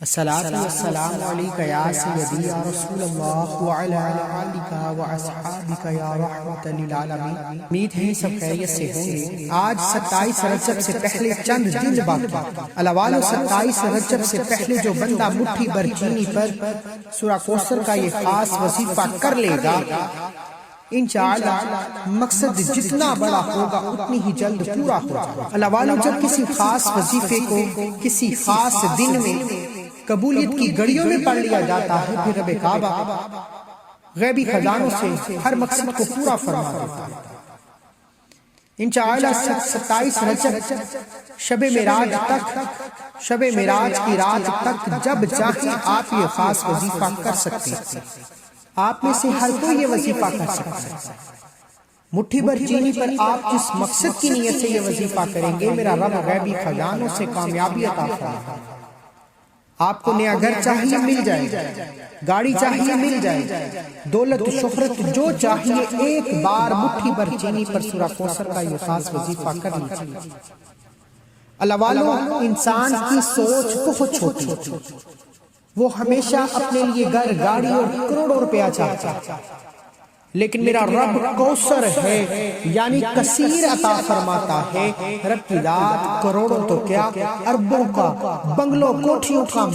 الصلاة والسلام علیکہ یا سیدی یا رسول اللہ وعلی آلکہ واصحابکہ یا رحمت للعالمین۔ امید ہے سب خیریت سے ہوں گے۔ آج 27 رجب سے پہلے چند دن باقی۔ علاوہ 27 رجب سے پہلے جو بندہ مٹھی بھر چینی پر سورہ کوثر کا یہ خاص وظیفہ کر لے گا، انشاءاللہ مقصد جتنا بڑا ہوگا اتنی ہی جلد پورا ہوگا۔ علاوہ جب کسی خاص وظیفے کو کسی خاص دن میں قبولیت کی گھڑیوں میں پڑھ لیا جاتا ہے، پھر رب کعبہ غیبی خزانوں سے ہر مقصد کو پورا فرما دیتا ہے۔ انشاءاللہ 27 رجب شب معراج تک، شب معراج کی رات تک جب چاہے آپ یہ خاص وظیفہ کر سکتے ہیں۔ آپ میں سے ہر کوئی یہ وظیفہ کر سکتا ہے۔ مٹھی بھر چینی پر آپ جس مقصد کی نیت سے یہ وظیفہ کریں گے، میرا رب غیبی خزانوں سے کامیابی عطا فرمائے۔ آپ کو نیا گھر چاہیے مل جائے، گاڑی چاہیے مل جائے، دولت شہرت جو چاہیے، ایک بار مٹھی بھر چینی پر سورہ کوثر کا یہ خاص وظیفہ کر لیجیے۔ اللہ والو، انسان کی سوچ بہت چھوٹی، وہ ہمیشہ اپنے لیے گھر، گاڑی اور کروڑوں روپیہ چاہتا ہے، لیکن میرا رب کوثر ہے، یعنی کثیر عطا فرماتا ہے۔ رب کی ذات کروڑوں تو کیا اربوں کا، بنگلوں کوٹھیوں کا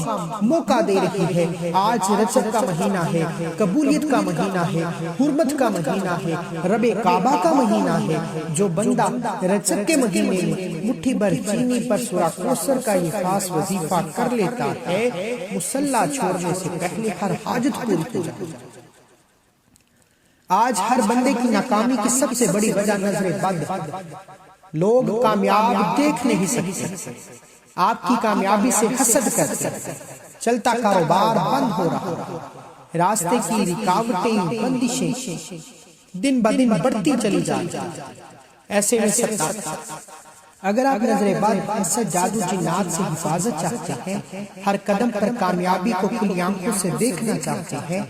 موقع دے رہی ہے۔ آج رجب کا مہینہ ہے، قبولیت کا مہینہ ہے، حرمت کا مہینہ ہے، رب کعبہ کا مہینہ ہے۔ جو بندہ رجب کے مہینے میں مٹھی بھر چینی پر سورہ کوثر کا یہ خاص وظیفہ کر لیتا ہے، مصلی چھوڑنے سے پہلے ہر حاجت پوری ہو جاتی ہے۔ آج ہر بندے کی ناکامی کی سب سے بڑی وجہ نظر بد۔ لوگ کامیاب دیکھ نہیں سکتے، آپ کی کامیابی سے حسد کرتے، چلتا کاروبار بند ہو رہا، راستے کی رکاوٹیں، بندشیں دن بدن بڑھتی چلی جاتی۔ ایسے میں اگر آپ نظر بد، حسد، جادو، جنات سے حفاظت چاہتے ہیں، ہر قدم پر کامیابی کو کھلی آنکھوں سے دیکھنا چاہتے ہیں،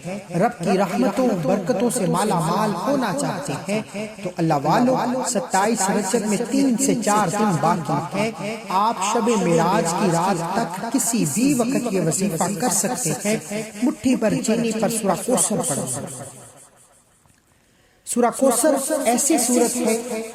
رب کی رحمتوں برکتوں سے مالا مال ہونا چاہتے ہیں، تو اللہ والو 27 رجب میں 3 سے 4 دن باقی ہے۔ آپ شب معراج کی رات تک کسی بھی وقت یہ وظیفہ کر سکتے ہیں۔ مٹھی بھر چینی پر سورہ کوثر پڑھیں۔ سورہ کوثر ایسی سورت ہے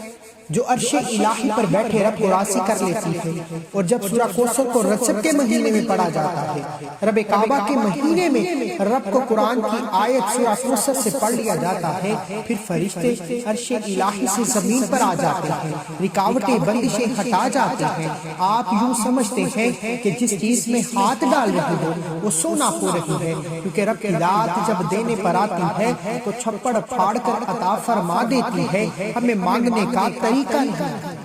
جو عرش الہی پر بیٹھے رب کو راضی کر لیتی ہے، اور جب سورہ کوثر کو رجب کے مہینے میں پڑھا جاتا ہے، رب کعبہ کے مہینے میں رب کو قرآن کی آیت سورہ کوثر سے پڑھ لیا جاتا ہے، پھر فرشتے عرش الہی سے زمین پر آ جاتے ہیں، رکاوٹیں بندشیں ہٹا جاتے ہیں۔ آپ یوں سمجھتے ہیں کہ جس چیز میں ہاتھ ڈال رہے ہو وہ سونا ہو رہی ہے، کیونکہ رب کی ذات جب دینے پر آتی ہے تو چھپڑ پھاڑ کر عطا فرما دیتی ہے۔ ہمیں مانگنے کا طریقہ نہیں۔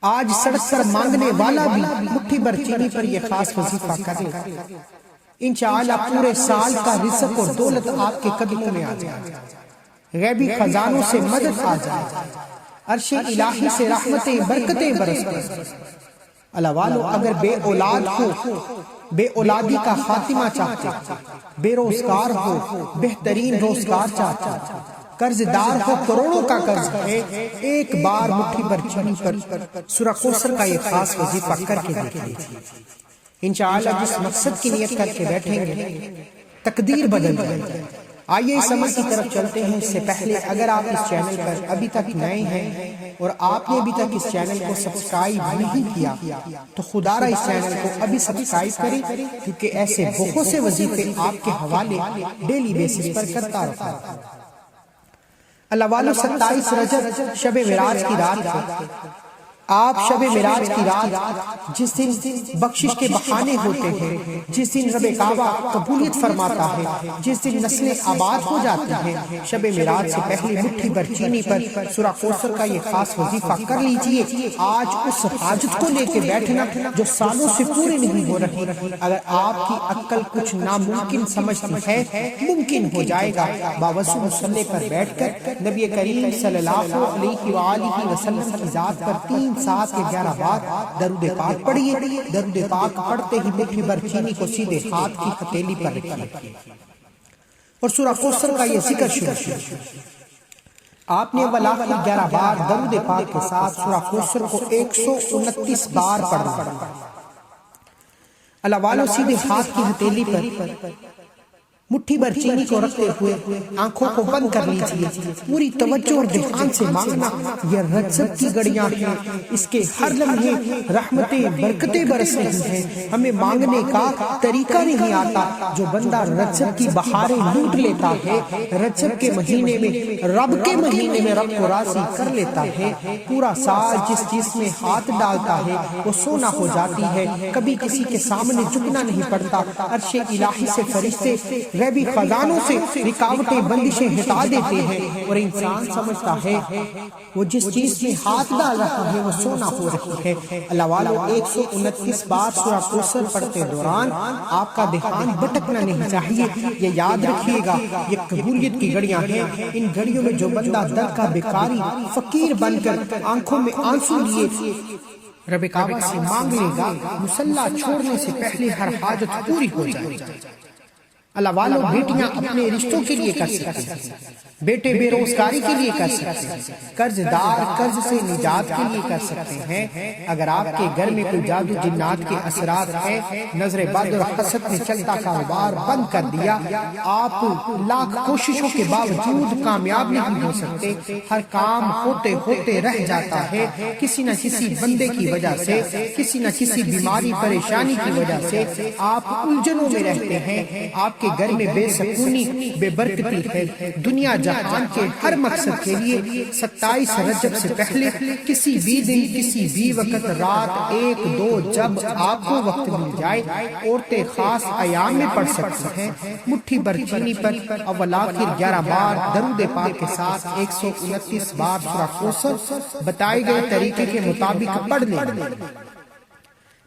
آج سڑک پر مانگنے والا بھی مٹھی بھر چینی پر یہ خاص وظیفہ کرے، انشاءاللہ پورے سال کا رزق اور دولت آپ کے قدموں میں آ جائے، غیبی خزانوں سے مدد آ جائے، عرش الہی سے رحمتیں برکتیں برسیں۔ اللہ والو، اگر بے اولاد ہو، بے اولادی کا خاتمہ چاہتے، بے روزگار ہو، بہترین روزگار چاہتے، قرض دار ہو، کروڑوں کا قرض ہے، ایک بار مٹھی بھر چینی پر سورہ کوثر کا یہ خاص وظیفہ کر کے دیکھیں۔ انشاءاللہ جس مقصد کی نیت کر کے بیٹھیں گے، تقدیر بدل جائے گی۔ آئیے اس عمل کی طرف چلتے ہیں۔ اس سے پہلے اگر آپ اس چینل پر ابھی تک نئے ہیں اور آپ نے ابھی تک اس چینل کو سبسکرائب نہیں کیا تو خدا را اس چینل کو ابھی سبسکرائب کریں، کیونکہ ایسے بہت سے وظیفے آپ کے حوالے ڈیلی بیسس پر کرتا رہتا ہے۔ اللہ والو، 27 رجب شب معراج کی رات ہے۔ آپ شب معراج کی رات جس دن بخشش کے بہانے ہوتے ہیں، جس دن رب کعبہ قبولیت فرماتا ہے، جس دن نسلیں آباد ہو جاتی ہیں، شب معراج سے پہلے مٹھی بھر چینی پر سورہ کوثر کا یہ خاص وظیفہ کر لیجئے۔ آج اس حاجت کو لے کے بیٹھنا جو سالوں سے پوری نہیں ہو رہی، اگر آپ کی عقل کچھ ناممکن سمجھتی ہے، ممکن ہو جائے گا۔ باوضو مصلی پر بیٹھ کر نبی کریم صلی اللہ علیہ وآلہ وسلم کی ذات پر 3 7 کے 11 بار درود پاک پڑھیے۔ درود پاک پڑھتے ہی مٹھی بھر چینی کو سیدھے ہاتھ کی ہتھیلی پر رکھیے اور سورہ کوثر کا یہ ذکر شروع کیجیے۔ آپ نے اول آخر 11 بار درود پاک کے ساتھ سورہ کوثر کو 129 بار پڑھنا۔ اللہ والوں سیدھے ہاتھ کی ہتھیلی پر مٹھی بھر چینی کو رکھتے ہوئے آنکھوں کو بند کر لیجیے، پوری توجہ اور دھیان سے مانگنا۔ یہ رجب کی گھڑیاں ہیں، اس کے ہر لمحے رحمتیں برکتیں برس رہی ہیں۔ ہمیں مانگنے کا طریقہ نہیں آتا۔ جو بندہ رجب کی بہاریں لوٹ لیتا ہے، رجب کے مہینے میں رب کے مہینے میں رب کو راضی کر لیتا ہے، پورا سال جس چیز میں ہاتھ ڈالتا ہے وہ سونا ہو جاتی ہے، کبھی کسی کے سامنے جھکنا نہیں پڑتا۔ عرش الہی سے فرشتے غیبی خزانوں سے رکاوٹیں بندشیں ہٹا دیتے ہیں، اور انسان سمجھتا ہے وہ جس چیز میں ہاتھ ڈال رہا ہے وہ سونا ہو رہی ہے۔ اللہ والو 129 بار سورہ کوثر پڑھتے دوران آپ کا دھیان بھٹکنا نہیں چاہیے۔ یہ یاد رکھیے گا، یہ قبولیت کی گھڑیاں ہیں۔ ان گھڑیوں میں جو بندہ در کا بیکاری فقیر بن کر آنکھوں میں آنسو لیے رب کعبہ سے مانگ لے گا، مصلی چھوڑنے سے پہلے ہر حاجت پوری ہو جائے گی۔ اللہ والوں بیٹیاں اپنے رشتوں کے لیے کر سکتے ہیں، بیٹے بے روزگاری کے لیے کر سکتے ہیں، قرض دار قرض سے نجات کے لیے کر سکتے ہیں۔ اگر آپ کے گھر میں کوئی جادو جنات کے اثرات ہیں، نظر بد اور حسد نے چلتا کاروبار بند کر دیا، آپ لاکھ کوششوں کے باوجود کامیاب نہیں ہو سکتے، ہر کام ہوتے ہوتے رہ جاتا ہے کسی نہ کسی بندے کی وجہ سے، کسی نہ کسی بیماری پریشانی کی وجہ سے آپ الجھنوں میں رہتے ہیں، آپ کے گھر میں بے سکونی بے برکتی ہے۔ دنیا جہان کے ہر مقصد کے لیے 27 رجب سے پہلے کسی بھی دن کسی بھی وقت رات 1-2 جب آپ کو وقت مل جائے، عورتیں خاص ایام میں پڑھ سکتی ہیں۔ مٹھی بھر چینی پر اول آخر 11 بار درود پاک کے ساتھ 129 بار سورہ کوثر بتائے گئے طریقے کے مطابق پڑھ لیں۔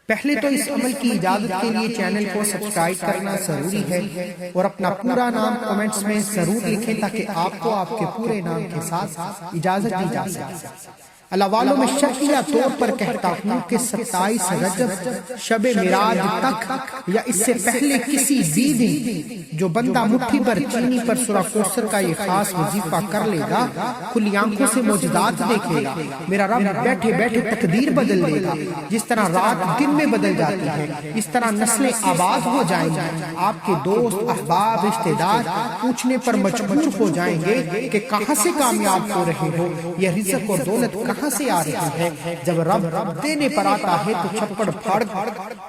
پہلے تو اس عمل کی اجازت کے لیے چینل کو سبسکرائب کرنا ضروری ہے، اور اپنا پورا نام کمنٹس میں ضرور لکھیں تاکہ آپ کو آپ کے پورے نام کے ساتھ اجازت دی جا سکے۔ اللہ والوں میں شخصیہ طور پر کہتا ہوں کہ 27 رجب شب معراج تک یا اس سے پہلے کسی بھی دن جو بندہ مٹھی بھر چینی پر سورہ کوثر کا یہ خاص وظیفہ کر لے گا، کھلی آنکھوں سے معجزات دیکھے گا۔ میرا رب بیٹھے بیٹھے تقدیر بدل دے گا۔ جس طرح رات دن میں بدل جاتی ہے، اس طرح نسلیں آباد ہو جائیں گی۔ آپ کے دوست احباب رشتہ دار پوچھنے پر مجبور ہو جائیں گے کہ کہاں سے کامیاب ہو رہے ہو، یہ رزق اور دولت کہاں سے آ رہی ہے۔ جب رب دینے پر آتا ہے تو چھپڑ پھاڑ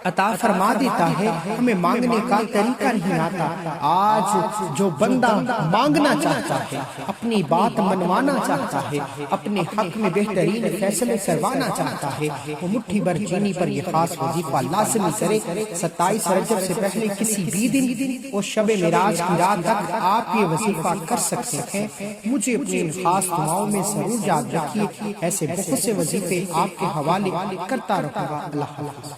عطا فرما دیتا ہے۔ ہمیں مانگنے کا طریقہ نہیں آتا۔ آج جو بندہ مانگنا چاہتا ہے، اپنی بات منوانا چاہتا ہے، اپنے حق میں بہترین فیصلے کروانا چاہتا ہے، وہ مٹھی بھر چینی پر یہ خاص وظیفہ لازمی کرے۔ 27 رجب سے پہلے کسی بھی دن اور شب معراج کی رات تک آپ یہ وظیفہ کر سکتے ہیں۔ مجھے اپنے ان خاص دعاؤں میں ضرور یاد رکھیے۔ ایسے بہت سے وظیفے آپ کے حوالے کرتا رہوں گا۔ اللہ حافظ۔